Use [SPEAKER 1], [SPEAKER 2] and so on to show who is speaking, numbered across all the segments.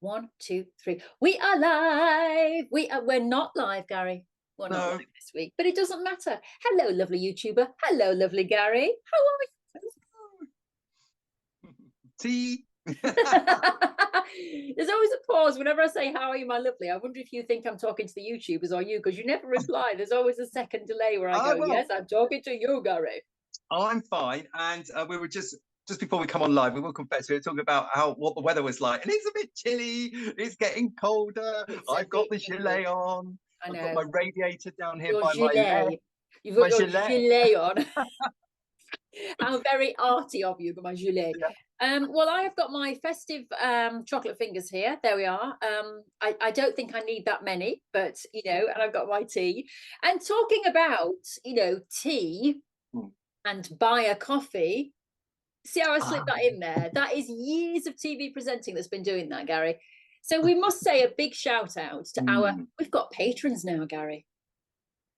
[SPEAKER 1] 1, 2, 3. We are live. We're not live, Gary. We're not live this week, but it doesn't matter. Hello, lovely YouTuber. Hello, lovely Gary. How are
[SPEAKER 2] we? Tea.
[SPEAKER 1] There's always a pause whenever I say, how are you, my lovely? I wonder if you think I'm talking to the YouTubers or you, because you never reply. There's always a second delay where I go, well, yes, I'm talking to you, Gary.
[SPEAKER 2] I'm fine. And we were just before we come on live, we will confess, we were talking about what the weather was like. And it's a bit chilly. It's getting colder. I've got the gilet on. I've got my radiator down here by my leg.
[SPEAKER 1] You've got your gilet on. How very arty of you, my gilet. Yeah. Well, I have got my festive chocolate fingers here. There we are. I don't think I need that many, but, you know, and I've got my tea. And talking about, you know, tea and buy a coffee. See how I slipped that in there? That is years of TV presenting that's been doing that, Gary. So we must say a big shout out to we've got patrons now, Gary.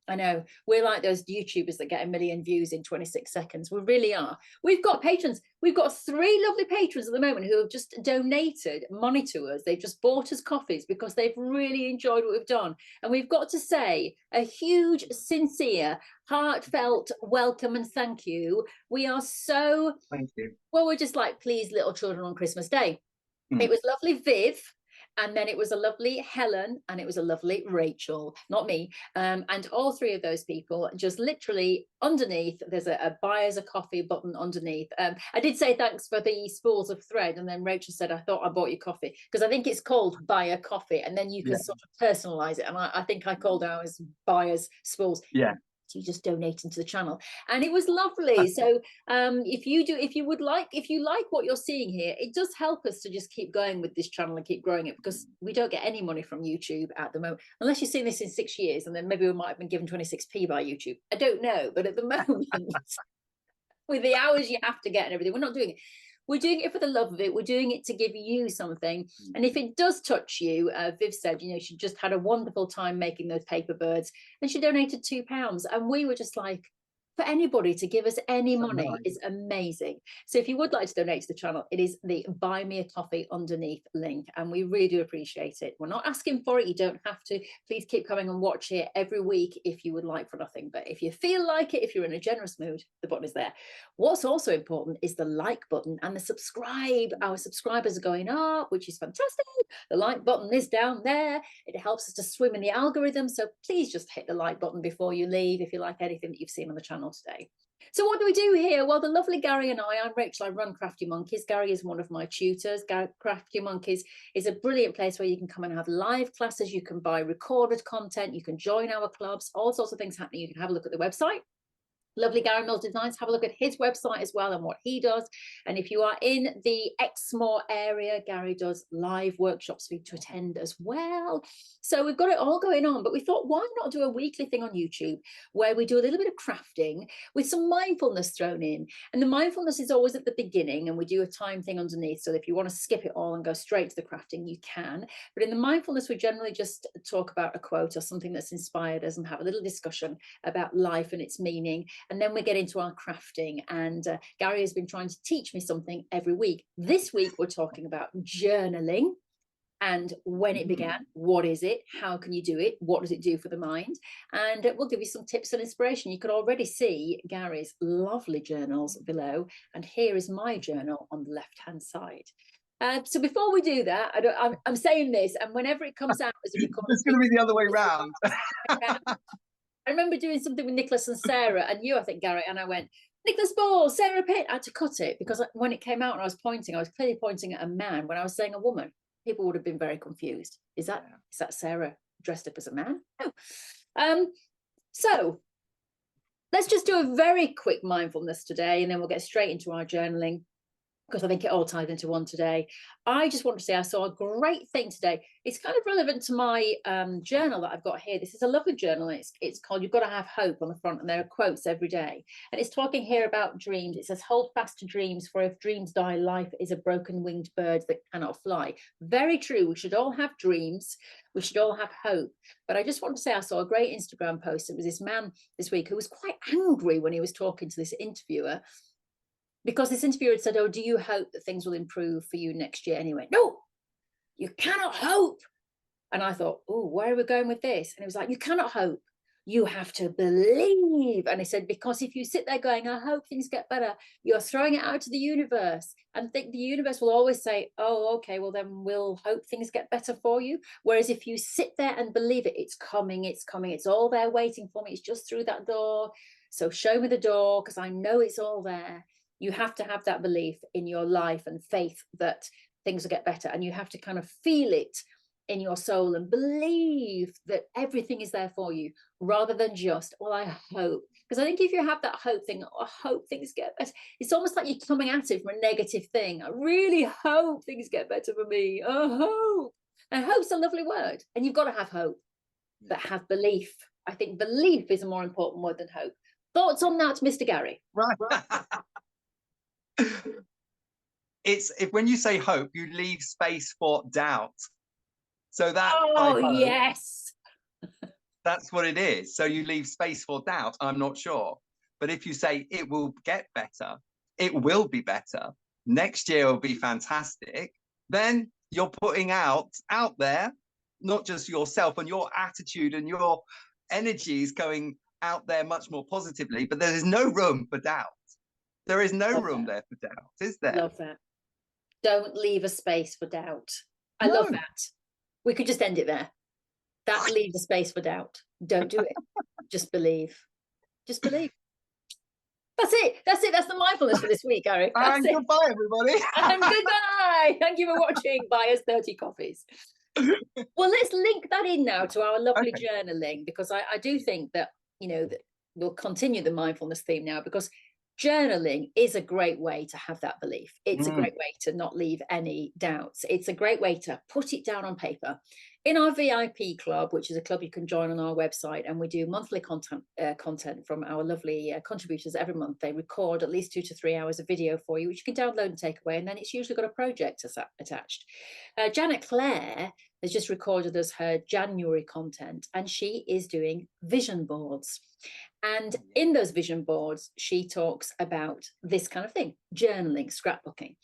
[SPEAKER 1] I know, we're like those YouTubers that get 1 million views in 26 seconds. We really are. We've got patrons. We've got 3 lovely patrons at the moment who have just donated money to us. They've just bought us coffees because they've really enjoyed what we've done. And we've got to say a huge, sincere, heartfelt welcome and thank you. We are so...
[SPEAKER 2] Thank you.
[SPEAKER 1] Well, we're just like pleased little children on Christmas Day. It was lovely Viv. And then it was a lovely Helen and it was a lovely Rachel, not me. And all 3 of those people just literally underneath, there's a buy us a coffee button underneath. I did say thanks for the spools of thread. And then Rachel said, I thought I bought you coffee because I think it's called buy a coffee. And then you can sort of personalize it. And I think I called ours buy us spools.
[SPEAKER 2] Yeah.
[SPEAKER 1] You just donating to the channel, and it was lovely. So if you like what you're seeing here, it does help us to just keep going with this channel and keep growing it, because we don't get any money from YouTube at the moment, unless you've seen this in 6 years, and then maybe we might have been given 26p by YouTube. I don't know, but at the moment with the hours you have to get and everything, we're not doing it. We're doing it for the love of it. We're doing it to give you something. And if it does touch you, Viv said, you know, she just had a wonderful time making those paper birds and she donated £2. And we were just like, for anybody to give us any money is amazing. So if you would like to donate to the channel, it is the buy me a coffee underneath link. And we really do appreciate it. We're not asking for it. You don't have to. Please keep coming and watch it every week if you would like for nothing. But if you feel like it, if you're in a generous mood, the button is there. What's also important is the like button and the subscribe. Our subscribers are going up, which is fantastic. The like button is down there. It helps us to swim in the algorithm. So please just hit the like button before you leave if you like anything that you've seen on the channel today. So what do we do here? Well, the lovely Gary and I'm Rachel. I run Crafty Monkeys. Gary is one of my tutors. Crafty Monkeys is a brilliant place where you can come and have live classes. You can buy recorded content. You can join our clubs, all sorts of things happening. You can have a look at the website. Lovely Gary Mills Designs, have a look at his website as well and what he does. And if you are in the Exmoor area, Gary does live workshops for you to attend as well. So we've got it all going on, but we thought, why not do a weekly thing on YouTube where we do a little bit of crafting with some mindfulness thrown in. And the mindfulness is always at the beginning, and we do a time thing underneath. So if you want to skip it all and go straight to the crafting, you can. But in the mindfulness, we generally just talk about a quote or something that's inspired us and have a little discussion about life and its meaning. And then we get into our crafting, and Gary has been trying to teach me something every week. This week we're talking about journaling and when it began, what is it, how can you do it, what does it do for the mind, and we'll give you some tips and inspiration. You can already see Gary's lovely journals below, and here is my journal on the left hand side. So before we do that, I'm saying this, and whenever it comes out as a recording,
[SPEAKER 2] it's going to be the other way round.
[SPEAKER 1] I remember doing something with Nicholas and Sarah and you, I think, Gary, and I went, Nicholas Ball, Sarah Pitt. I had to cut it because when it came out and I was clearly pointing at a man. When I was saying a woman, people would have been very confused. Is that Sarah dressed up as a man? No. So let's just do a very quick mindfulness today, and then we'll get straight into our journaling, because I think it all ties into one today. I just want to say I saw a great thing today. It's kind of relevant to my journal that I've got here. This is a lovely journal. It's called You've Got to Have Hope on the front, and there are quotes every day. And it's talking here about dreams. It says, hold fast to dreams, for if dreams die, life is a broken winged bird that cannot fly. Very true. We should all have dreams. We should all have hope. But I just want to say I saw a great Instagram post. It was this man this week who was quite angry when he was talking to this interviewer, because this interviewer had said, oh, do you hope that things will improve for you next year anyway? No, You cannot hope. And I thought, oh, where are we going with this? And it was like, you cannot hope. You have to believe. And he said, because if you sit there going, I hope things get better, you're throwing it out to the universe and think the universe will always say, oh, okay, well, then we'll hope things get better for you. Whereas if you sit there and believe it, it's coming, it's coming, it's all there waiting for me. It's just through that door. So show me the door because I know it's all there. You have to have that belief in your life and faith that things will get better. And you have to kind of feel it in your soul and believe that everything is there for you, rather than just, well, I hope. Because I think if you have that hope thing, I hope things get better, it's almost like you're coming at it from a negative thing. I really hope things get better for me. I hope. And hope's a lovely word, and you've got to have hope, but have belief. I think belief is a more important word than hope. Thoughts on that, Mr. Gary?
[SPEAKER 2] Right. It's if when you say hope, you leave space for doubt. So that,
[SPEAKER 1] oh, yes,
[SPEAKER 2] that's what it is. So you leave space for doubt. I'm not sure. But if you say it will get better, it will be better, next year will be fantastic, then you're putting out there, not just yourself and your attitude and your energies going out there much more positively, but there is no room for doubt. There is no room there for doubt, is there?
[SPEAKER 1] Love that. Don't leave a space for doubt. I love that. We could just end it there. That leaves a space for doubt. Don't do it. Just believe. Just believe. That's it. That's it. That's the mindfulness for this week, Gary. That's it.
[SPEAKER 2] Goodbye, everybody.
[SPEAKER 1] And goodbye. Thank you for watching. Buy us 30 coffees. Well, let's link that in now to our lovely journaling, because I do think that, you know, that we'll continue the mindfulness theme now, because journaling is a great way to have that belief. It's a great way to not leave any doubts. It's a great way to put it down on paper. In our VIP club, which is a club you can join on our website, and we do monthly content from our lovely contributors every month. They record at least 2 to 3 hours of video for you, which you can download and take away, and then it's usually got a project attached. Janet Clare has just recorded us her January content, and she is doing vision boards. And in those vision boards, she talks about this kind of thing, journaling, scrapbooking.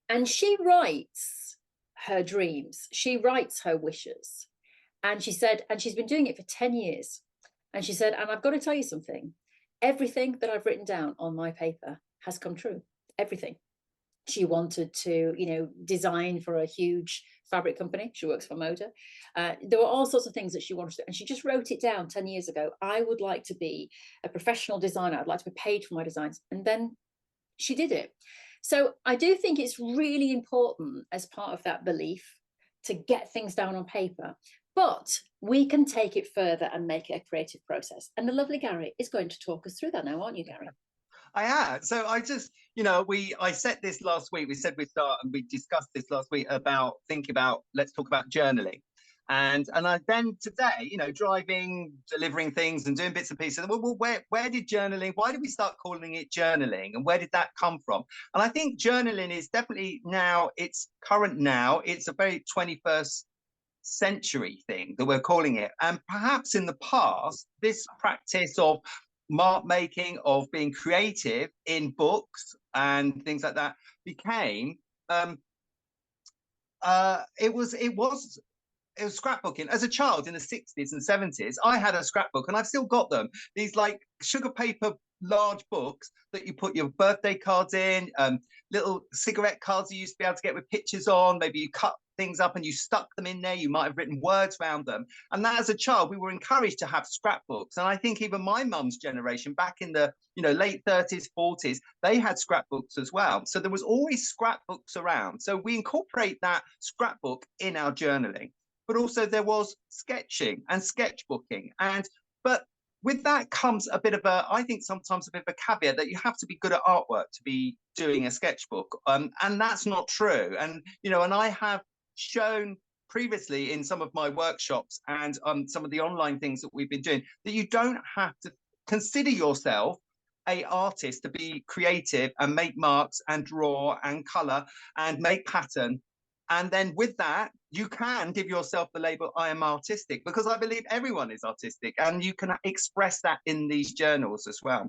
[SPEAKER 1] And she writes her dreams. She writes her wishes. And she said, and she's been doing it for 10 years. And she said, and I've got to tell you something, everything that I've written down on my paper has come true. Everything. She wanted to, you know, design for a huge fabric company. She works for Moda. There were all sorts of things that she wanted to do, and she just wrote it down 10 years ago. I would like to be a professional designer. I'd like to be paid for my designs. And then she did it. So I do think it's really important as part of that belief to get things down on paper, but we can take it further and make it a creative process. And the lovely Gary is going to talk us through that now, aren't you, Gary?
[SPEAKER 2] I am. So I just, you know, I said this last week. We said we'd start, and we discussed this last week about thinking about, let's talk about journaling. And I then today, you know, driving, delivering things and doing bits and pieces. Well, where did journaling, why did we start calling it journaling? And where did that come from? And I think journaling is definitely now, it's current now. It's a very 21st century thing that we're calling it. And perhaps in the past, this practice of mark making, of being creative in books and things like that became it was scrapbooking. As a child in the 60s and 70s, I had a scrapbook, and I've still got them, these like sugar paper large books that you put your birthday cards in, little cigarette cards you used to be able to get with pictures on. Maybe you cut things up and you stuck them in there. You might have written words around them. And that, as a child, we were encouraged to have scrapbooks. And I think even my mum's generation back in the, you know, late 30s, 40s, they had scrapbooks as well. So there was always scrapbooks around. So we incorporate that scrapbook in our journaling. But also there was sketching and sketchbooking. But with that comes a bit of a, I think sometimes a bit of a caveat that you have to be good at artwork to be doing a sketchbook. And that's not true. And, you know, and I have shown previously in some of my workshops and some of the online things that we've been doing, that you don't have to consider yourself an artist to be creative and make marks and draw and color and make pattern. And then with that, you can give yourself the label, I am artistic, because I believe everyone is artistic, and you can express that in these journals as well.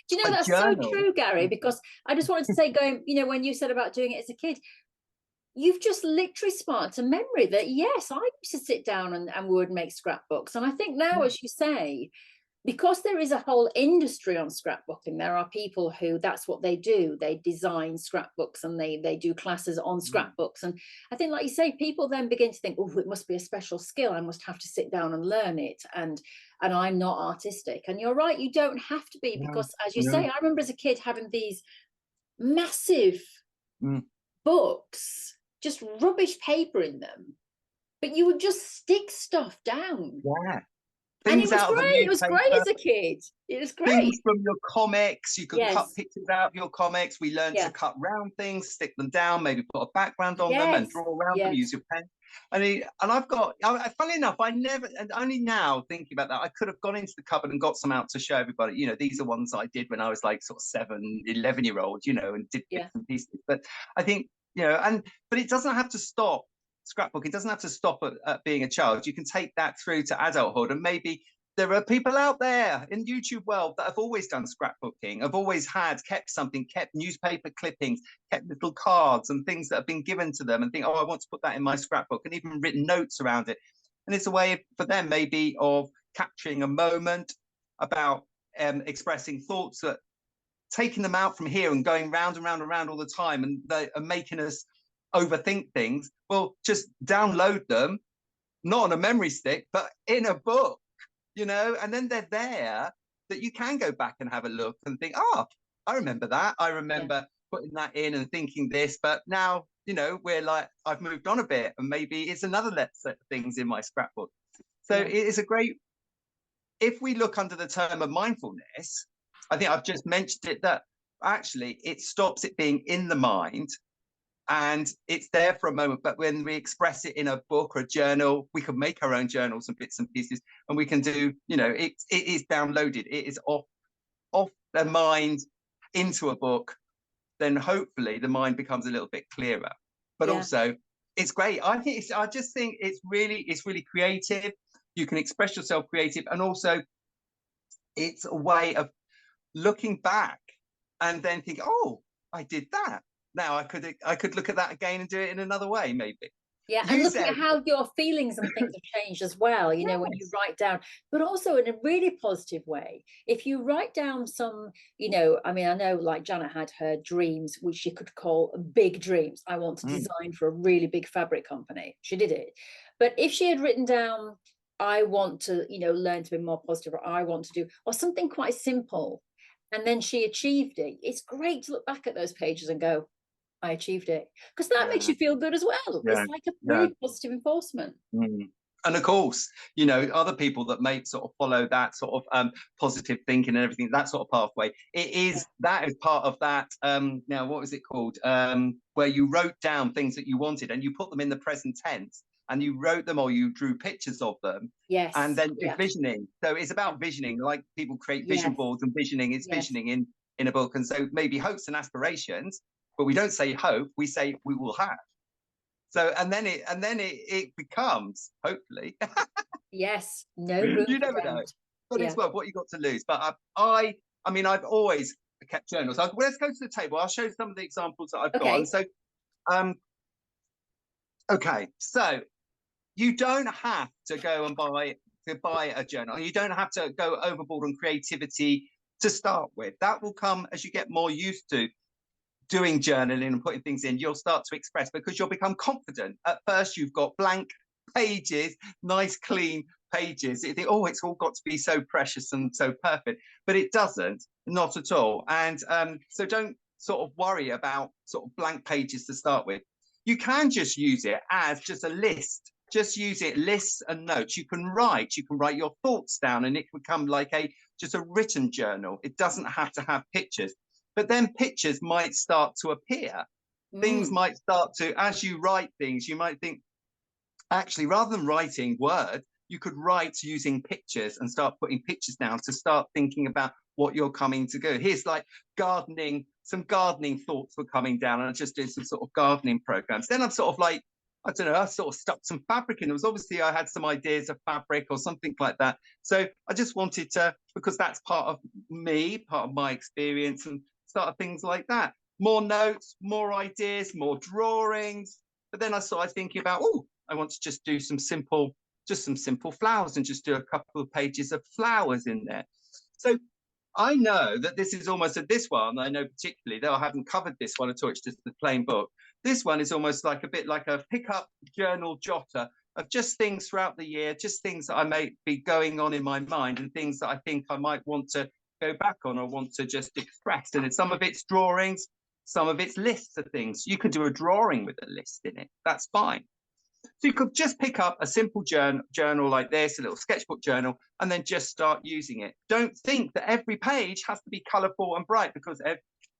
[SPEAKER 1] Do you know, that's so true, Gary, because I just wanted to say, going, you know, when you said about doing it as a kid, you've just literally sparked a memory that, yes, I used to sit down and would make scrapbooks. And I think now, as you say, because there is a whole industry on scrapbooking, there are people who that's what they do. They design scrapbooks and they do classes on scrapbooks. And I think, like you say, people then begin to think, oh, it must be a special skill. I must have to sit down and learn it. And I'm not artistic. And you're right, you don't have to be, because as you say, I remember as a kid having these massive books, just rubbish paper in them, but you would just stick stuff down.
[SPEAKER 2] Yeah.
[SPEAKER 1] And it
[SPEAKER 2] Things
[SPEAKER 1] was
[SPEAKER 2] out of a
[SPEAKER 1] great. It was great
[SPEAKER 2] newspaper,
[SPEAKER 1] as a kid. It was great.
[SPEAKER 2] things from your comics. You could cut
[SPEAKER 1] Yes.
[SPEAKER 2] pictures out of your comics. We learned to cut round things, stick them down, maybe put a background on them and draw around them, use your pen. And I've got, funnily enough, I never, and only now thinking about that, I could have gone into the cupboard and got some out to show everybody. You know, these are ones I did when I was like sort of 7, 11-year-old, you know, and did bits and pieces. But I think, you know, but it doesn't have to stop. Scrapbook, it doesn't have to stop at being a child. You can take that through to adulthood, and maybe there are people out there in YouTube world that have always done scrapbooking, have always kept something, kept newspaper clippings, kept little cards and things that have been given to them, and think, oh, I want to put that in my scrapbook, and even written notes around it. And it's a way for them maybe of capturing a moment, about expressing thoughts, that taking them out from here and going round and round and round all the time, and they are making us overthink things. Well, just download them, not on a memory stick, but in a book. You know, and then they're there that you can go back and have a look and think, oh, I remember that. I remember putting that in and thinking this, but now, you know, we're like, I've moved on a bit, and maybe it's another set of things in my scrapbook. So it is a great, if we look under the term of mindfulness, I think I've just mentioned it, that actually it stops it being in the mind, and it's there for a moment. But when we express it in a book or a journal, we can make our own journals and bits and pieces, and we can do, you know, it is downloaded, it is off the mind into a book. Then hopefully the mind becomes a little bit clearer. But also, it's great. I just think it's really creative. You can express yourself creative, and also it's a way of looking back and then think, oh, I did that. Now I could look at that again and do it in another way, maybe.
[SPEAKER 1] Yeah, and look at how your feelings and things have changed as well, you know, when you write down, but also in a really positive way. If you write down some, you know, I mean, I know like Janet had her dreams, which she could call big dreams. I want to design for a really big fabric company. She did it. But if she had written down, I want to, you know, learn to be more positive, or I want to do, or something quite simple, and then she achieved it, it's great to look back at those pages and go, I achieved it, because that makes you feel good as well. It's like a really positive enforcement.
[SPEAKER 2] And of course, you know, other people that may sort of follow that sort of positive thinking and everything, that sort of pathway, that is part of that. Now, what was it called? Where you wrote down things that you wanted and you put them in the present tense, and you wrote them or you drew pictures of them.
[SPEAKER 1] Yes.
[SPEAKER 2] And then visioning. So it's about visioning, like people create vision boards, and visioning is visioning in a book. And so maybe hopes and aspirations, but we don't say hope, we say we will have. So and then it becomes, hopefully.
[SPEAKER 1] Yes, no room.
[SPEAKER 2] You never know. But it's what you got to lose. But I mean, I've always kept journals. Let's go to the table. I'll show you some of the examples that I've got. And so, okay, so you don't have to go and buy a journal. You don't have to go overboard on creativity to start with. That will come as you get more used to doing journaling and putting things in. You'll start to express, because you'll become confident. At first, you've got blank pages, nice, clean pages. You think, oh, it's all got to be so precious and so perfect. But it doesn't, not at all. And so don't sort of worry about sort of blank pages to start with. You can just use it as just a list. Just use it, lists and notes. You can write your thoughts down, and it can become like just a written journal. It doesn't have to have pictures. But then pictures might start to appear. Things might start to, as you write things, you might think, actually, rather than writing words, you could write using pictures and start putting pictures down to start thinking about what you're coming to go. Here's like gardening, some gardening thoughts were coming down, and I just did some sort of gardening programs. Then I'm sort of like, I don't know, I sort of stuck some fabric in. There was obviously, I had some ideas of fabric or something like that. So I just wanted to, because that's part of me, part of my experience, and start things like that. More notes, more ideas, more drawings. But then I started thinking about, oh, I want to just do some simple flowers and just do a couple of pages of flowers in there. So I know that this is almost this one. I know particularly, though I haven't covered this one at all, it's just the plain book. This one is almost like a bit like a pickup journal jotter of just things throughout the year, just things that I may be going on in my mind and things that I think I might want to go back on or want to just express. And some of it's drawings, some of it's lists of things. You could do a drawing with a list in it. That's fine. So you could just pick up a simple journal like this, a little sketchbook journal, and then just start using it. Don't think that every page has to be colorful and bright, because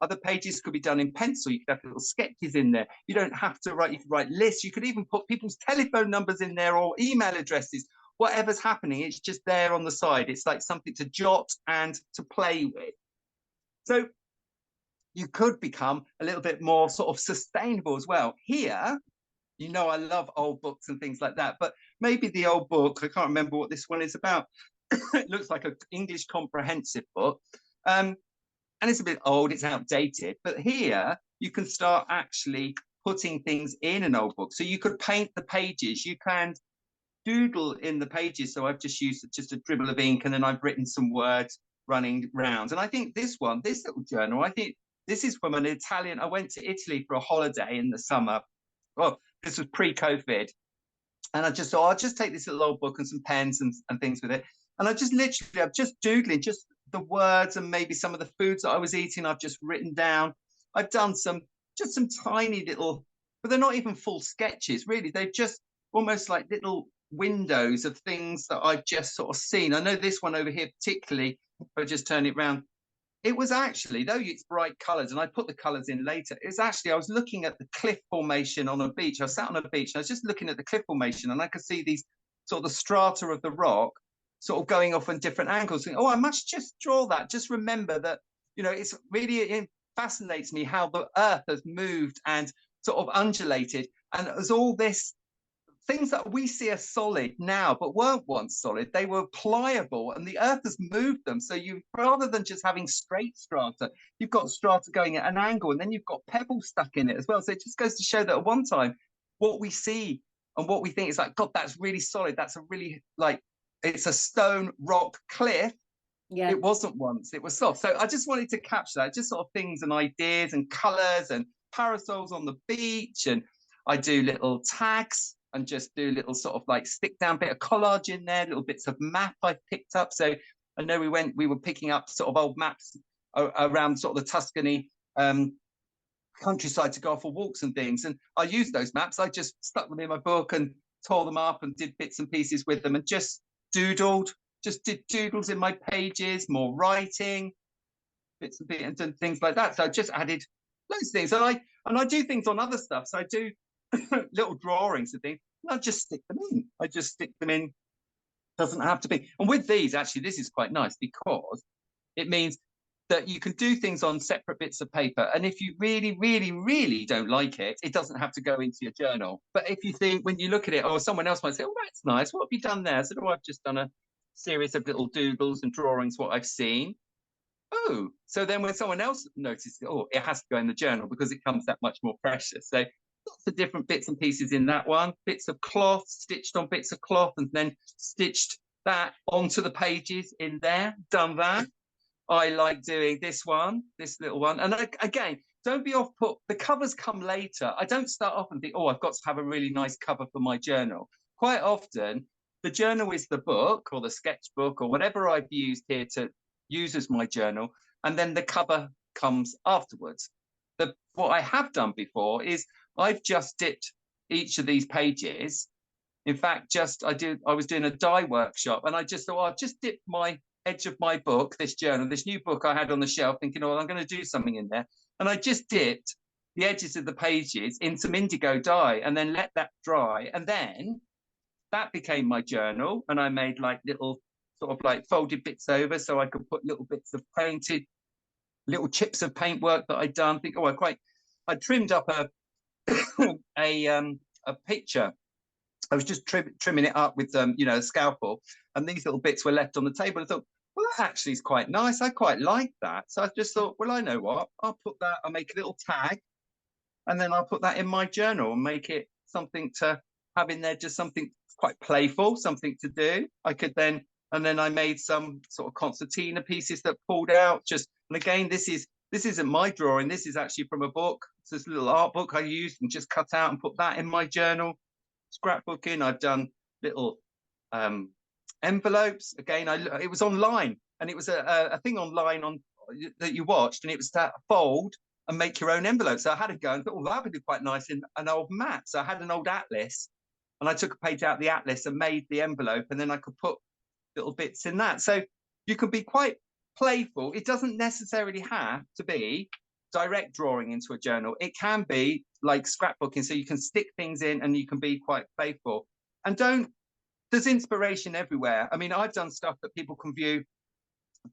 [SPEAKER 2] other pages could be done in pencil. You could have little sketches in there. You don't have to write, you could write lists. You could even put people's telephone numbers in there or email addresses. Whatever's happening, it's just there on the side. It's like something to jot and to play with. So you could become a little bit more sort of sustainable as well. Here, you know, I love old books and things like that, but maybe the old book, I can't remember what this one is about. It looks like an English comprehensive book. And it's a bit old, it's outdated, but here you can start actually putting things in an old book. So you could paint the pages, you can doodle in the pages. So I've just used just a dribble of ink and then I've written some words running round. And I think this one, this little journal, I think this is from an Italian, I went to Italy for a holiday in the summer. Well, this was pre-COVID. And I just thought, I'll just take this little old book and some pens and things with it. And I just literally, I'm just doodling just the words and maybe some of the foods that I was eating. I've just written down. I've done just some tiny little, but they're not even full sketches, really. They're just almost like little windows of things that I've just sort of seen. I know this one over here particularly, if I just turn it around, it was actually, though it's bright colors, and I put the colors in later, it's actually, I was looking at the cliff formation on a beach. I was sat on a beach and I was just looking at the cliff formation and I could see these sort of the strata of the rock sort of going off on different angles. And, oh, I must just draw that. Just remember that, you know, it's really, it fascinates me how the earth has moved and sort of undulated. And there's all this, things that we see as solid now, but weren't once solid. They were pliable and the earth has moved them. So you, rather than just having straight strata, you've got strata going at an angle and then you've got pebbles stuck in it as well. So it just goes to show that at one time, what we see and what we think is like, God, that's really solid. That's a really, like, it's a stone rock cliff. Yeah. It wasn't once, it was soft. So I just wanted to capture that, just sort of things and ideas and colors and parasols on the beach. And I do little tags and just do little sort of like stick down bit of collage in there, little bits of map I've picked up. So I know we were picking up sort of old maps around sort of the Tuscany countryside to go for walks and things. And I used those maps. I just stuck them in my book and tore them up and did bits and pieces with them and just doodled, just did doodles in my pages, more writing, bits and things like that. So I just added loads of things. And I do things on other stuff. So I do little drawings and things, and I just stick them in. I just stick them in. Doesn't have to be. And with these, actually, this is quite nice because it means that you can do things on separate bits of paper. And if you really, really, really don't like it, it doesn't have to go into your journal. But if you think, when you look at it, or someone else might say, oh, that's nice. What have you done there? I said, oh, I've just done a series of little doodles and drawings, what I've seen. Oh, so then when someone else notices, oh, it has to go in the journal because it comes that much more precious. So lots of different bits and pieces in that one, bits of cloth, stitched on bits of cloth, and then stitched that onto the pages in there, done that. I like doing this one, this little one. And again, don't be off put. The covers come later. I don't start off and think, oh, I've got to have a really nice cover for my journal. Quite often, the journal is the book or the sketchbook or whatever I've used here to use as my journal. And then the cover comes afterwards. What I have done before is I've just dipped each of these pages. In fact, I was doing a dye workshop and I just thought, I'll just dip my edge of my book, this journal, this new book I had on the shelf, thinking, oh, I'm going to do something in there. And I just dipped the edges of the pages in some indigo dye and then let that dry. And then that became my journal. And I made like little sort of like folded bits over so I could put little bits of painted, little chips of paintwork that I'd done. Think, oh, I trimmed up a picture. I was just trimming it up with you know, a scalpel, and these little bits were left on the table. I thought, well, that actually is quite nice. I quite like that. So I just thought, well, I know what, I'll put that, I'll make a little tag, and then I'll put that in my journal and make it something to have in there, just something quite playful, something to do. I could then, and then I made some sort of concertina pieces that pulled out. Just, and again, this isn't my drawing. This is actually from a book. It's this little art book I used and just cut out and put that in my journal, scrapbooking. I've done little envelopes. Again, it was online, and it was a thing online on that you watched, and it was that fold and make your own envelope. So I had to go and thought, oh, that would be quite nice in an old map. So I had an old atlas, and I took a page out of the atlas and made the envelope, and then I could put little bits in that. So you can be quite playful. It doesn't necessarily have to be direct drawing into a journal. It can be like scrapbooking, so you can stick things in and you can be quite playful. And there's inspiration everywhere. I mean, I've done stuff that people can view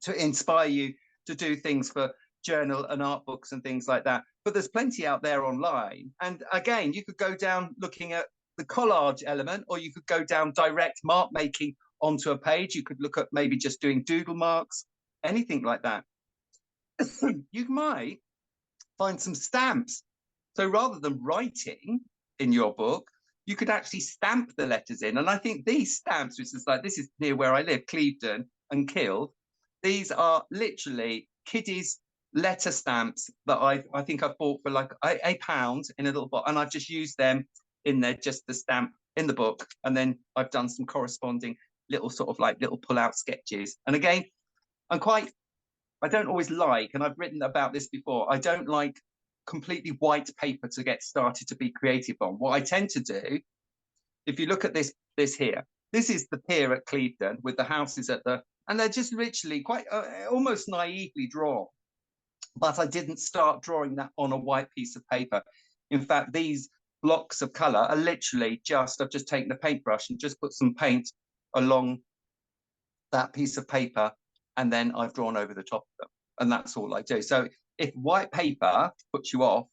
[SPEAKER 2] to inspire you to do things for journal and art books and things like that. But there's plenty out there online. And again, you could go down looking at the collage element, or you could go down direct mark making onto a page. You could look at maybe just doing doodle marks, anything like that. You might find some stamps. So rather than writing in your book, you could actually stamp the letters in. And I think these stamps, which is like, this is near where I live, Clevedon and Killed. These are literally kiddies letter stamps that I think I bought for like £1 in a little box, and I've just used them in there, just the stamp in the book. And then I've done some corresponding little sort of like little pull-out sketches. And again, I don't always like, and I've written about this before, I don't like completely white paper to get started to be creative on. What I tend to do, if you look at this here, this is the pier at Clevedon with the houses and they're just literally quite almost naively drawn. But I didn't start drawing that on a white piece of paper. In fact, these blocks of color are literally I've just taken a paintbrush and just put some paint along that piece of paper, and then I've drawn over the top of them. And that's all I do. So if white paper puts you off,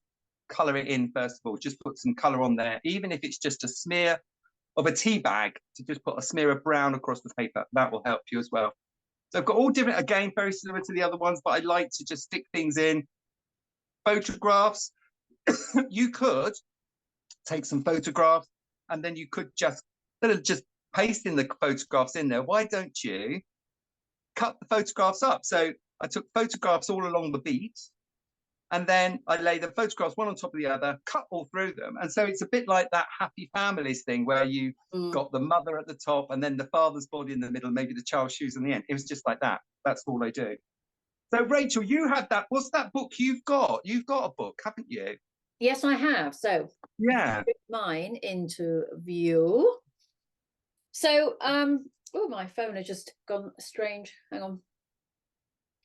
[SPEAKER 2] color it in first of all. Just put some color on there, even if it's just a smear of a tea bag, to just put a smear of brown across the paper. That will help you as well. So I've got all different, again, very similar to the other ones, but I like to just stick things in. Photographs. You could take some photographs, and then you could just paste in the photographs in there. Why don't you cut the photographs up? So I took photographs all along the beach, and then I lay the photographs one on top of the other, cut all through them. And so it's a bit like that Happy Families thing where you got the mother at the top and then the father's body in the middle, maybe the child's shoes in the end. It was just like that. That's all I do. So Rachel, you had that. What's that book you've got? You've got a book, haven't you?
[SPEAKER 1] Yes, I have. So
[SPEAKER 2] yeah,
[SPEAKER 1] mine into view. So oh, my phone has just gone strange. Hang on.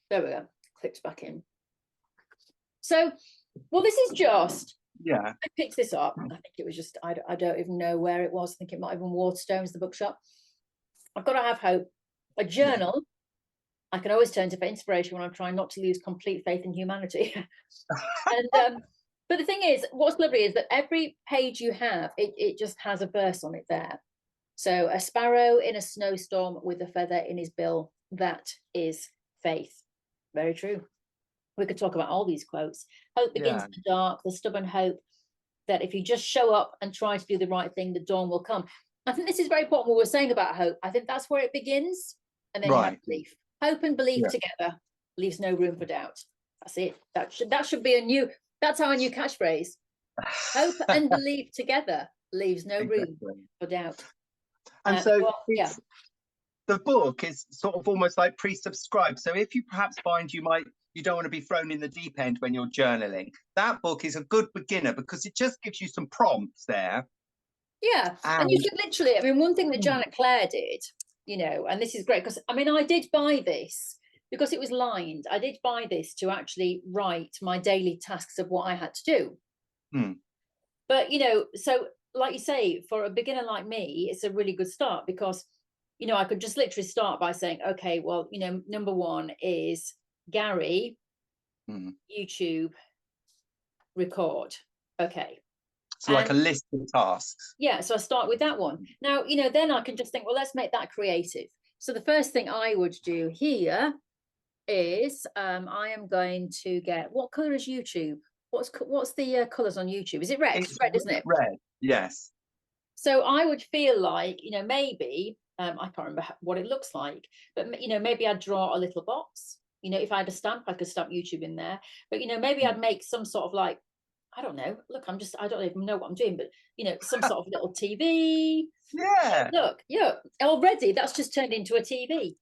[SPEAKER 1] There we go. Clicked back in. So, well, this is just, I picked this up. I think it was just, I don't even know where it was. I think it might have been Waterstones, the bookshop. I've got to have hope. A journal, I can always turn to for inspiration when I'm trying not to lose complete faith in humanity. And but the thing is, what's lovely is that every page you have, it just has a verse on it there. So a sparrow in a snowstorm with a feather in his bill, that is faith. Very true. We could talk about all these quotes. Hope begins in the dark, the stubborn hope that if you just show up and try to do the right thing, the dawn will come. I think this is very important what we're saying about hope. I think that's where it begins. And then you have belief. Hope and belief together leaves no room for doubt. That's it. That should be that's our new catchphrase. Hope and belief together leaves no room for doubt.
[SPEAKER 2] And so the book is sort of almost like pre-subscribed. So if you perhaps find you don't want to be thrown in the deep end when you're journaling, that book is a good beginner because it just gives you some prompts there.
[SPEAKER 1] Yeah, and you could literally, I mean, one thing that Janet Clare did, and this is great because, I mean, I did buy this because it was lined. I did buy this to actually write my daily tasks of what I had to do. But, so like you say, for a beginner like me, it's a really good start because, I could just literally start by saying, okay, well, number one is Gary, YouTube, record. Okay.
[SPEAKER 2] So like a list of tasks.
[SPEAKER 1] Yeah, so I start with that one. Now, then I can just think, well, let's make that creative. So the first thing I would do here is I am going to get, what color is YouTube? what's the colours on YouTube? Is it red? It's
[SPEAKER 2] It's
[SPEAKER 1] red, isn't it?
[SPEAKER 2] red. Yes.
[SPEAKER 1] So I would feel like, maybe I can't remember what it looks like, but maybe I'd draw a little box. If I had a stamp, I could stamp YouTube in there. But maybe I'd make some sort of like, I don't know. Look, I don't even know what I'm doing, but some sort of little TV.
[SPEAKER 2] Yeah.
[SPEAKER 1] Look, yeah, already that's just turned into a TV.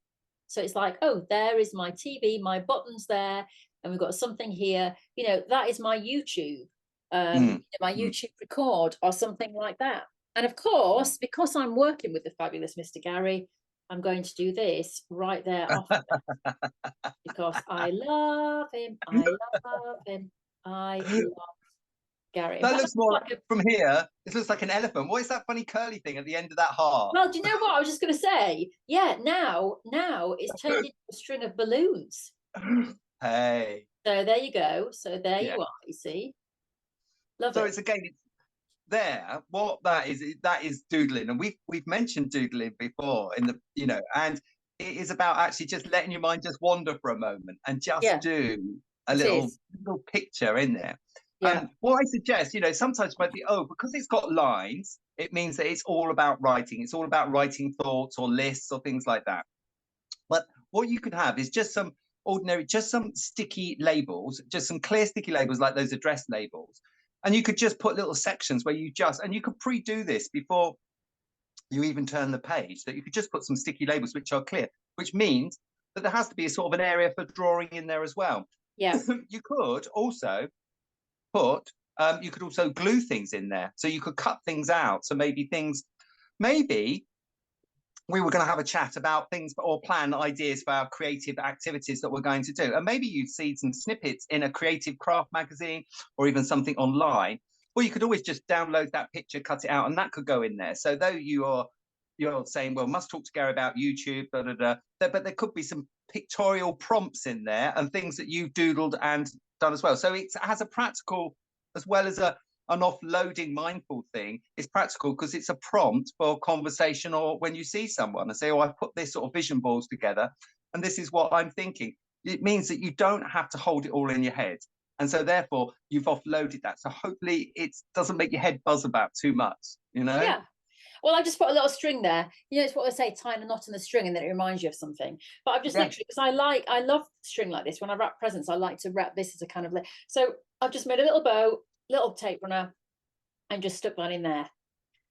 [SPEAKER 1] So it's like, oh, there is my TV, my button's there, and we've got something here. That is my YouTube, my YouTube record or something like that. And of course, because I'm working with the fabulous Mr. Gary, I'm going to do this right there off because I love him. I love him. I love Gary.
[SPEAKER 2] That looks more
[SPEAKER 1] like
[SPEAKER 2] from here. This looks like an elephant. What is that funny curly thing at the end of that heart?
[SPEAKER 1] Well, do you know what I was just going to say? Yeah, now it's turned into a string of balloons.
[SPEAKER 2] Hey.
[SPEAKER 1] So there you go. So there you are. You see, love it.
[SPEAKER 2] So it's again, there. What that is doodling, and we've mentioned doodling before in the and it is about actually just letting your mind just wander for a moment and just do a little picture in there.
[SPEAKER 1] Yeah.
[SPEAKER 2] And what I suggest, sometimes might be, because it's got lines, it means that it's all about writing. It's all about writing thoughts or lists or things like that. But what you could have is just some sticky labels, just some clear sticky labels like those address labels. And you could just put little sections where and you could pre-do this before you even turn the page, that you could just put some sticky labels which are clear, which means that there has to be a sort of an area for drawing in there as well.
[SPEAKER 1] Yeah.
[SPEAKER 2] You could also glue things in there. So you could cut things out. So maybe we were going to have a chat about things or plan ideas for our creative activities that we're going to do. And maybe you'd see some snippets in a creative craft magazine or even something online. Or you could always just download that picture, cut it out, and that could go in there. So though you're saying, well, must talk to Gary about YouTube, but there could be some pictorial prompts in there and things that you've doodled and done as well. So it has a practical as well as an offloading mindful thing. It's practical because it's a prompt for conversation, or when you see someone and say, I put this sort of vision boards together and this is what I'm thinking. It means that you don't have to hold it all in your head. And so therefore you've offloaded that. So hopefully it doesn't make your head buzz about too much,
[SPEAKER 1] Yeah. Well, I just put a little string there. It's what I say, tying a knot in the string and then it reminds you of something. But I've just literally, because I love string like this. When I wrap presents, I like to wrap this as a kind of, so I've just made a little bow, little tape runner, and just stuck that in there.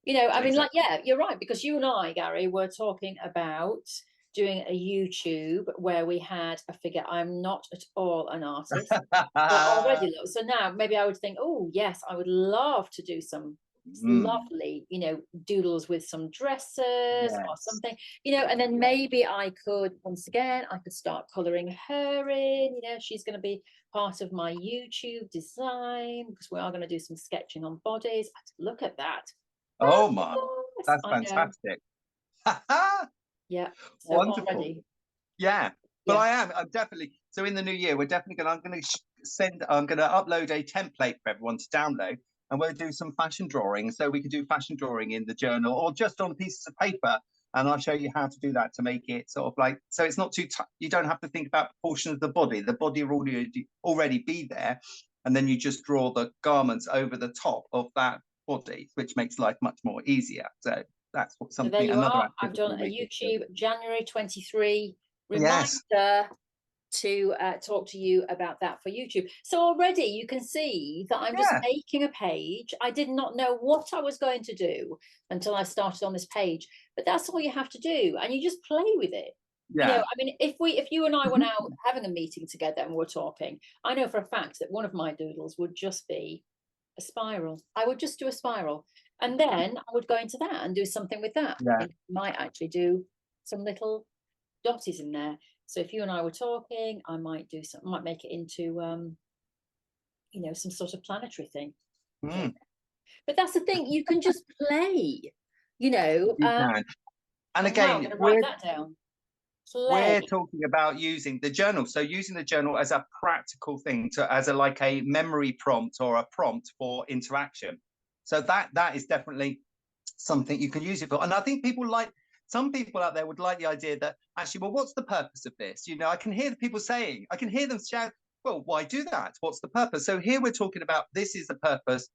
[SPEAKER 1] I mean, you're right, because you and I, Gary, were talking about doing a YouTube where we had a figure. I'm not at all an artist. Already, so now maybe I would think, oh yes, I would love to do some lovely, doodles with some dresses or something, and then maybe I could, once again, I could start colouring her in, she's going to be part of my YouTube design because we are going to do some sketching on bodies. Look at that.
[SPEAKER 2] Oh my, that's fantastic.
[SPEAKER 1] Yeah. So
[SPEAKER 2] wonderful.
[SPEAKER 1] already.
[SPEAKER 2] Yeah. But I'm definitely, so in the new year, I'm going to upload a template for everyone to download, and we'll do some fashion drawing. So we can do fashion drawing in the journal or just on pieces of paper. And I'll show you how to do that to make it sort of like, so it's not too, you don't have to think about proportions of the body will already be there. And then you just draw the garments over the top of that body, which makes life much more easier. So that's what something.
[SPEAKER 1] So there you are. I've done a YouTube January 23 reminder to talk to you about that for YouTube. So already you can see that I'm just making a page. I did not know what I was going to do until I started on this page, but that's all you have to do, and you just play with it. I mean, if you and I went out having a meeting together and we're talking, I know for a fact that one of my doodles would just be a spiral. I would just do a spiral, and then I would go into that and do something with that. I might actually do some little dotties in there. So if you and I were talking, I might make it into some sort of planetary thing. But that's the thing, you can just play, you can.
[SPEAKER 2] And again,
[SPEAKER 1] I'm going to write that down.
[SPEAKER 2] We're talking about using the journal. So using the journal as a practical thing, as a memory prompt or a prompt for interaction. So that is definitely something you can use it for. And I think some people out there would like the idea that actually, well, what's the purpose of this? I can hear the people saying, I can hear them shout, well, why do that? What's the purpose? So here we're talking about, this is the purpose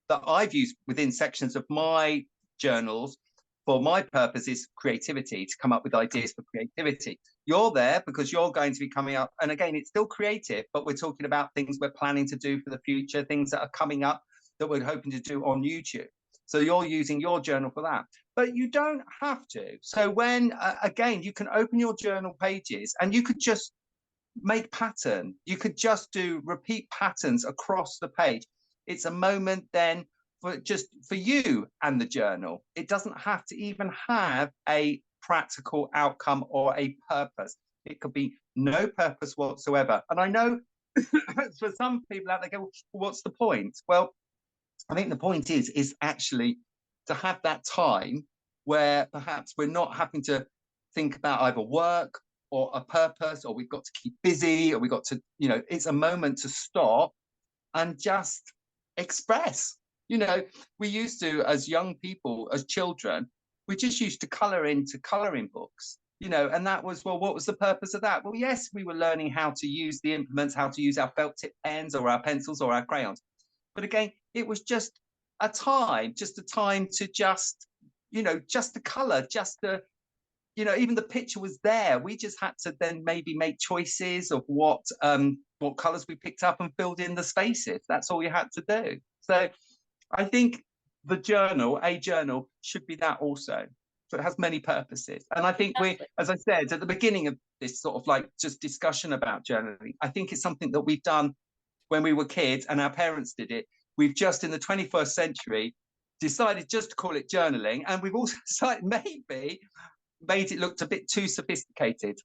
[SPEAKER 2] that I've used within sections of my journals. For my purpose is creativity, to come up with ideas for creativity. You're there because you're going to be coming up, and again, it's still creative, but we're talking about things we're planning to do for the future, things that are coming up that we're hoping to do on YouTube. So you're using your journal for that, but you don't have to. So when, again, you can open your journal pages and you could just make pattern. You could just do repeat patterns across the page. It's a moment then for just for you and the journal. It doesn't have to even have a practical outcome or a purpose. It could be no purpose whatsoever. And I know for some people out there go, what's the point? Well, I think the point is actually to have that time where perhaps we're not having to think about either work or a purpose, or we've got to keep busy, or we've got to, you know, it's a moment to stop and just express. You know, we used to, as young people, as children, we just used to color into coloring books, you know, and that was, well, what was the purpose of that? Well, yes, we were learning how to use the implements, how to use our felt tip pens or our pencils or our crayons. But again, it was just a time to just, you know, just the color, just the, you know, even the picture was there. We just had to then maybe make choices of what colors we picked up and filled in the spaces. That's all you had to do. So I think a journal should be that also. So it has many purposes. And I think we, as I said at the beginning of this sort of like just discussion about journaling, I think it's something that we've done when we were kids and our parents did it. We've just in the 21st century decided just to call it journaling. And we've also decided maybe made it looked a bit too sophisticated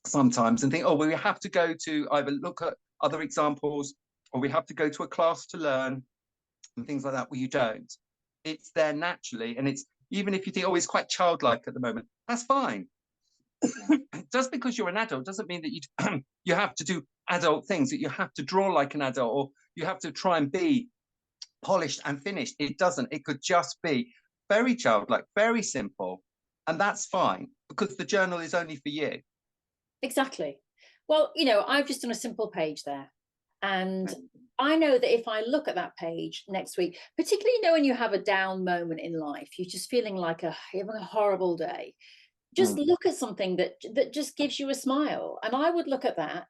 [SPEAKER 2] sometimes and think, oh, well, we have to go to either look at other examples or we have to go to a class to learn and things like that. Well, you don't. It's there naturally. And it's, even if you think, oh, it's quite childlike at the moment, that's fine. Just because you're an adult doesn't mean that you you have to do adult things, that you have to draw like an adult or you have to try and be polished and finished. It doesn't. It could just be very childlike, very simple. And that's fine because the journal is only for you.
[SPEAKER 1] Exactly. Well, you know, I've just done a simple page there. And I know that if I look at that page next week, particularly, you know, when you have a down moment in life, you're just feeling like you're having a horrible day, just look at something that just gives you a smile. And I would look at that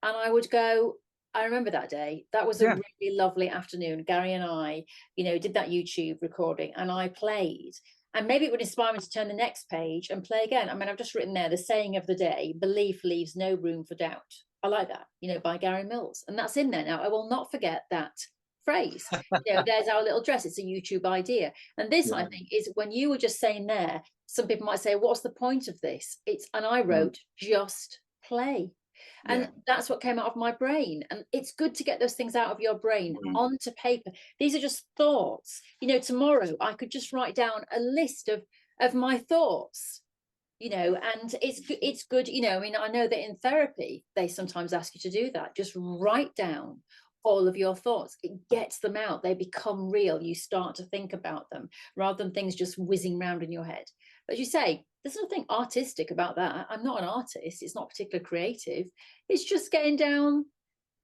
[SPEAKER 1] and I would go, I remember that day. That was a really lovely afternoon. Gary and I, you know, did that YouTube recording and I played. And maybe it would inspire me to turn the next page and play again. I mean, I've just written there, the saying of the day, belief leaves no room for doubt. I like that, you know, by Gary Mills. And that's in there now. I will not forget that phrase. You know, there's our little dress. It's a YouTube idea. And this, I think, is when you were just saying there, some people might say, what's the point of this? And I wrote, just play. And that's what came out of my brain. And it's good to get those things out of your brain onto paper. These are just thoughts. You know, tomorrow I could just write down a list of my thoughts, you know, and it's good. You know, I mean, I know that in therapy, they sometimes ask you to do that. Just write down all of your thoughts. It gets them out. They become real. You start to think about them rather than things just whizzing around in your head. But as you say, there's nothing artistic about that. I'm not an artist. It's not particularly creative. It's just getting down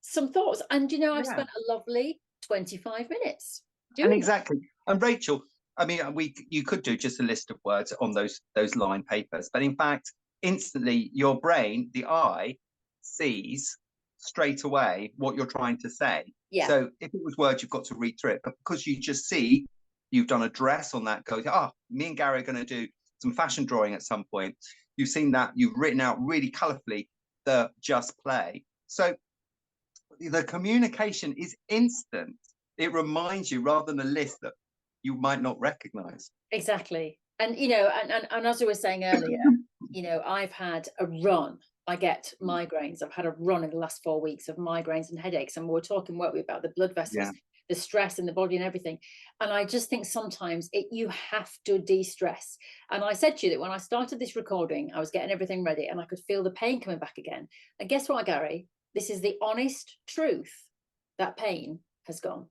[SPEAKER 1] some thoughts. And, you know, I've spent a lovely 25 minutes doing
[SPEAKER 2] and exactly. That. And Rachel, I mean, you could do just a list of words on those line papers, but in fact, instantly your brain, the eye, sees straight away what you're trying to say.
[SPEAKER 1] Yeah.
[SPEAKER 2] So if it was words, you've got to read through it, but because you just see, you've done a dress on that, go, me and Gary are going to do some fashion drawing at some point. You've seen that, you've written out really colorfully the just play. So the communication is instant. It reminds you rather than a list that you might not recognize.
[SPEAKER 1] Exactly. And, you know, and as I was saying earlier, you know, I've had a run. I get migraines. I've had a run in the last 4 weeks of migraines and headaches. And we're talking, weren't we, about the blood vessels, the stress in the body and everything. And I just think sometimes you have to de-stress. And I said to you that when I started this recording, I was getting everything ready and I could feel the pain coming back again. And guess what, Gary? This is the honest truth. That pain has gone.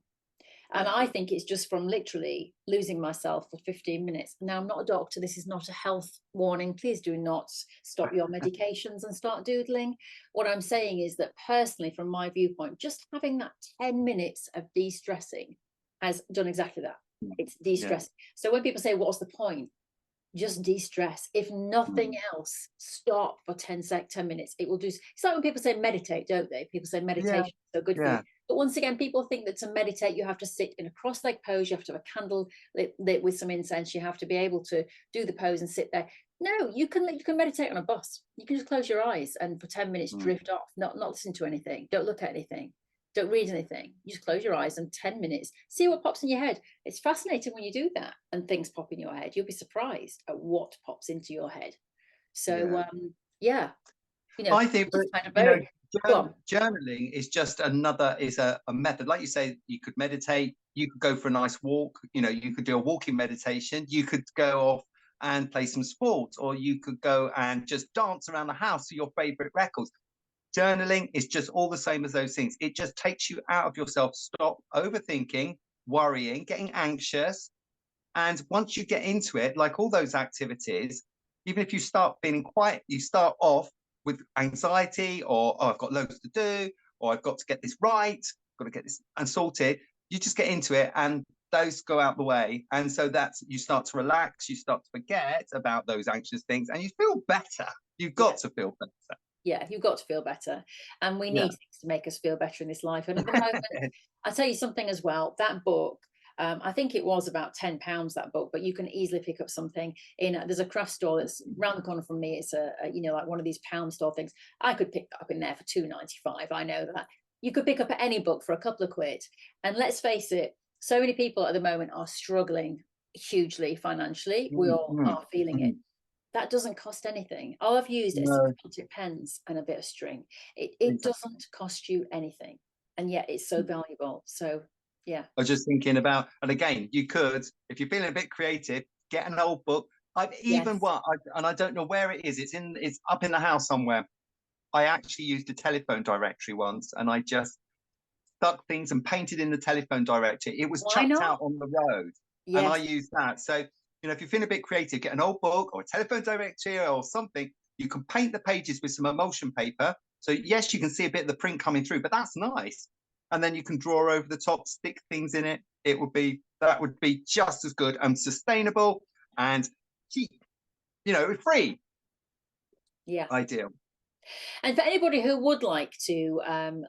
[SPEAKER 1] And I think it's just from literally losing myself for 15 minutes. Now, I'm not a doctor. This is not a health warning. Please do not stop your medications and start doodling. What I'm saying is that personally, from my viewpoint, just having that 10 minutes of de-stressing has done exactly that. It's de-stressing. So when people say, what's the point? Just de-stress. If nothing else, stop for 10 minutes. It will do. It's like when people say meditate, don't they? People say meditation is so good for you. But once again, people think that to meditate, you have to sit in a cross-leg pose. You have to have a candle lit with some incense. You have to be able to do the pose and sit there. No, you can meditate on a bus. You can just close your eyes and for 10 minutes drift off, not listen to anything. Don't look at anything. Don't read anything. You just close your eyes and 10 minutes, see what pops in your head. It's fascinating when you do that and things pop in your head. You'll be surprised at what pops into your head. So, you know,
[SPEAKER 2] I think, but, journaling is just another, is a method. Like you say, you could meditate, you could go for a nice walk, you know, you could do a walking meditation, you could go off and play some sports, or you could go and just dance around the house to your favorite records. Journaling is just all the same as those things. It just takes you out of yourself. Stop overthinking, worrying, getting anxious. And once you get into it, like all those activities, even if you start feeling quiet, you start off with anxiety, or I've got loads to do, or I've got to get this right, got to get this and sorted. You just get into it and those go out the way. And so that's, you start to relax, you start to forget about those anxious things and you feel better. You've got to feel better.
[SPEAKER 1] Yeah, you've got to feel better. And we need things to make us feel better in this life. And at the moment, I'll tell you something as well, that book, I think it was about £10, that book, but you can easily pick up something in, there's a craft store that's around the corner from me. It's a you know, like one of these pound store things. I could pick that up in there for £2.95. I know that. You could pick up any book for a couple of quid. And let's face it, so many people at the moment are struggling hugely financially. We all are feeling it. That doesn't cost anything. All I've used is 6 pens and a bit of string. It doesn't cost you anything. And yet it's so valuable. So, yeah.
[SPEAKER 2] I was just thinking about, and again, you could, if you're feeling a bit creative, get an old book. I've even and I don't know where it is. It's up in the house somewhere. I actually used a telephone directory once, and I just stuck things and painted in the telephone directory. It was chucked out on the road, and I used that. So, you know, if you're feeling a bit creative, get an old book or a telephone directory or something. You can paint the pages with some emulsion paper. So yes, you can see a bit of the print coming through, but that's nice. And then you can draw over the top, stick things in it. That would be just as good and sustainable and cheap, you know, free.
[SPEAKER 1] Yeah.
[SPEAKER 2] Ideal.
[SPEAKER 1] And for anybody who would like to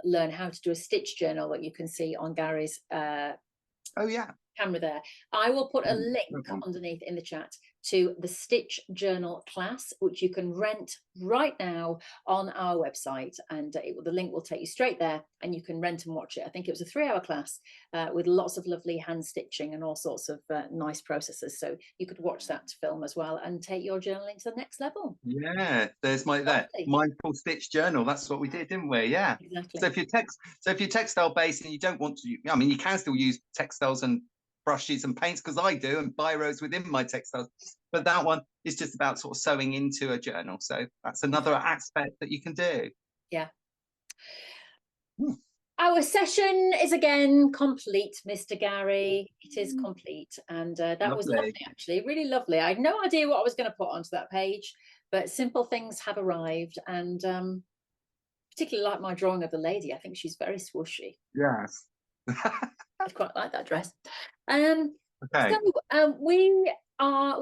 [SPEAKER 1] learn how to do a stitch journal that you can see on Gary's camera there, I will put a link underneath in the chat to the Stitch Journal class, which you can rent right now on our website, and the link will take you straight there and you can rent and watch it. I think it was a 3-hour class with lots of lovely hand stitching and all sorts of nice processes, so you could watch that film as well and take your journaling to the next level.
[SPEAKER 2] Yeah, there's mindful stitch journal. That's what we did, didn't we? Yeah, exactly. So if you're textile based and you don't want to, I mean, you can still use textiles and brushes and paints, because I do, and biros within my textiles, but that one is just about sort of sewing into a journal. So that's another aspect that you can do.
[SPEAKER 1] Yeah. Our session is again complete, Mr. Gary. It is complete, and that was lovely, actually, really lovely. I had no idea what I was going to put onto that page, but simple things have arrived, and particularly like my drawing of the lady. I think she's very swooshy.
[SPEAKER 2] Yes.
[SPEAKER 1] I quite like that dress. So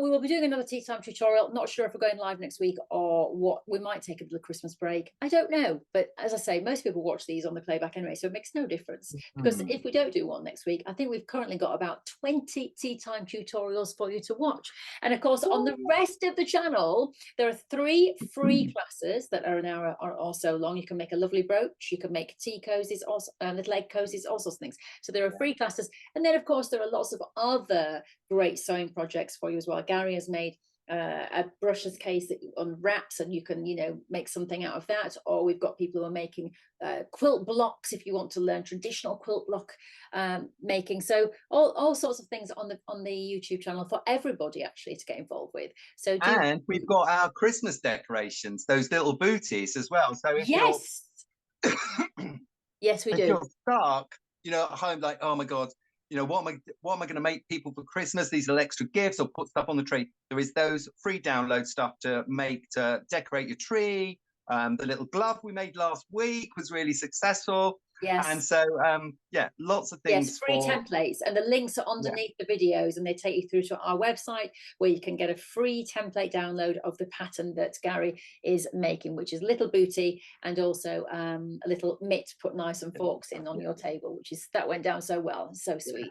[SPEAKER 1] we will be doing another tea time tutorial. Not sure if we're going live next week or what. We might take a little Christmas break. I don't know. But as I say, most people watch these on the playback anyway, so it makes no difference. Because if we don't do one next week, I think we've currently got about 20 tea time tutorials for you to watch. And of course, on the rest of the channel, there are 3 free classes that are an hour or so long. You can make a lovely brooch. You can make tea cozies, also little egg cozies, all sorts of things. So there are free classes. And then, of course, there are lots of other great sewing projects for you as well. Gary has made a brushes case that unwraps, and you can, you know, make something out of that. Or we've got people who are making quilt blocks if you want to learn traditional quilt block making. So all sorts of things on the YouTube channel for everybody actually to get involved with. So and
[SPEAKER 2] we've got our Christmas decorations, those little booties as well. So if
[SPEAKER 1] yes, we do.
[SPEAKER 2] If you're stuck, you know, at home, like, oh my God, you know, what am I going to make people for Christmas? These little extra gifts, or put stuff on the tree. There is those free download stuff to make, to decorate your tree. The little glove we made last week was really successful.
[SPEAKER 1] Yes.
[SPEAKER 2] And so, yeah, lots of things.
[SPEAKER 1] Yes, free templates, and the links are underneath the videos, and they take you through to our website where you can get a free template download of the pattern that Gary is making, which is little booty, and also a little mitt to put knives and forks in on your table, that went down so well. So sweet.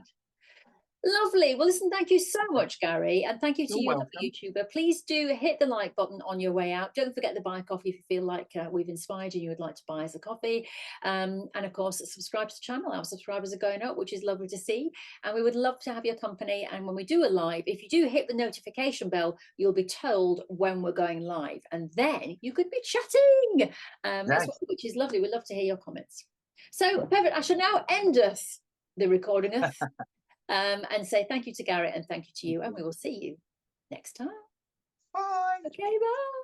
[SPEAKER 1] Lovely. Well, listen, thank you so much, Gary, and thank you to you, YouTuber. Please do hit the like button on your way out. Don't forget to buy a coffee if you feel like we've inspired you, you would like to buy us a coffee. And of course, subscribe to the channel. Our subscribers are going up, which is lovely to see. And we would love to have your company. And when we do a live, if you do hit the notification bell, you'll be told when we're going live. And then you could be chatting, which is lovely. We'd love to hear your comments. So, perfect. I shall now end the recording and say thank you to Garrett and thank you to you, and we will see you next time.
[SPEAKER 2] Bye.
[SPEAKER 1] Okay, bye.